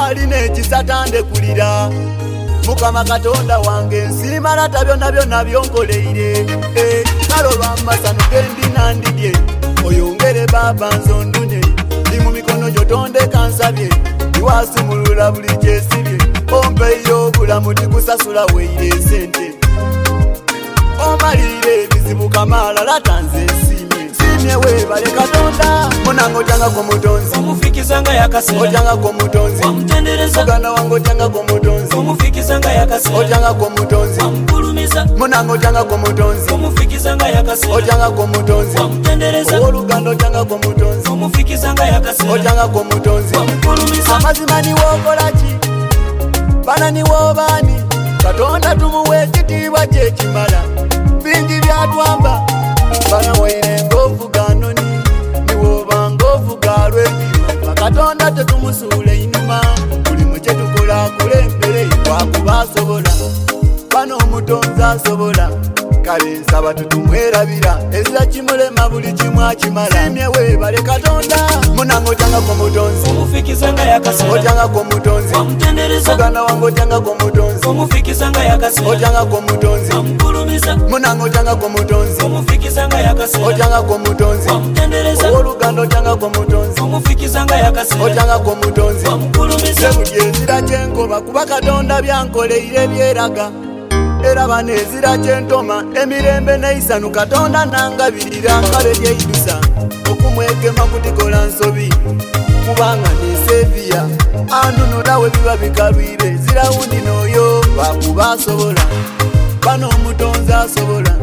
alina ekisata ndekulira Mukama Katonda wange nsimalata byonna byonna byonkoleire nalolwa masano gendi nandidye oyongere baba nzondunye ndi mu mikono gyo tondeka nsabye iwasimulula buli kyesibye ompeire obulamu tikusasula weire sente omalire ebizibu kamalala tanze simye webale Katonda munango ojanga ku mutonzi omufikizanga yakasera ojanga ku mutonzi wamutendereza muganda wange ojanga ku mutonzi omufikizanga yakasera ojanga ku mutonzi wamukulumiza munango ojanga ku mutonzi omufikizanga yakasera ojanga ku mutonzi wamutendereza oluganda ojanga ku mutonzi omufikizanga yakasera ojanga ku mutonzi wamukulumiza amazima niwokolaki bana niwobani Katonda tumuwe ekitiibwa kyekimala bingi byatwamba bana waire ngovuga noni niwoba ngovuga lwekiro Katonda tetumusuule inuma buli mu kyetukola kulembere wakuba asobola bana omutonzi asobola kale nsaba tutumwerabira ezira kimulema buli kimu akimala simye webale Katonda munango ojanga ku mutonzi omufikizanga yakasera ojanga ku mutonzi wamutendereza muganda wange ojanga ku mutonzi omufikizanga yakasera ojanga ku mutonzi wamukulumiza munango ojanga ku mutonzi omufikizanga yakasera ojanga ku mutonzi wamutendereza oluganda ojanga ku mutonzi omufikizanga yakasera ojanga ku mutonzi wamukulumiza buli ezira kyenkoba kuba Katonda byankoleire byeraga era banezira kyentoma emirembe neisanu Katonda nangabirira kale lyeidusa okumwegema kutikola nsobi kubanga neseviya anunula we biba bikalwire zirawundi noyo bakuba asobola bano omutonzi asobola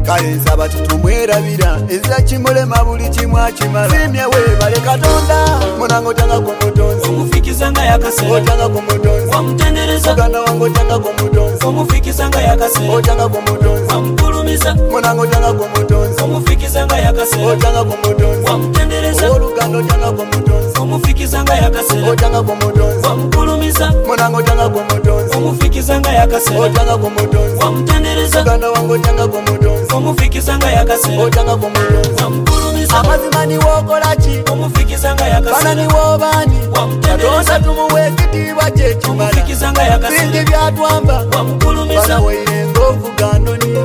kale nsaba tutumwerabira ezira kimulema buli kimu akimala simye webale Katonda munango ojanga ku mutonzi omufikizanga yakasera ojanga ku mutonzi wamutendereza muganda wange ojanga ku mutonzi omufikizanga yakasera ojanga ku mutonzi wamukulumiza munango ojanga ku mutonzi omufikizanga yakasera ojanga ku mutonzi wamutendereza oluganda ojanga ku mutonzi omufikizanga yakasera ojanga ku mutonzi wamukulumiza munango ojanga ku mutonzi omufikizanga yakasera ojanga ku mutonzi wamutendereza muganda wange ojanga ku mutonzi omufikizanga yakasera ojanga ku mutonzi wamukulumiza amazima niwokolaki omufikizanga bana yakasera niwobani wamutendereza Katonda tumuwe ekitiibwa kyekimala omufikizanga yakasera bingi byatwamba wamukulumiza bana waire ngovuga noni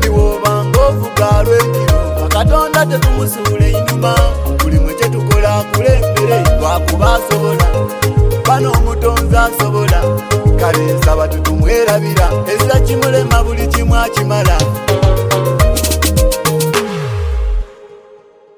niwoba ngovuga lwekiro Katonda tetumusuule inuma buli mwe kyetukola kulembere lwakuba asobola bana omutonzi asobola kale nsaba tutumwerabira ezira kimulema buli kimu akimala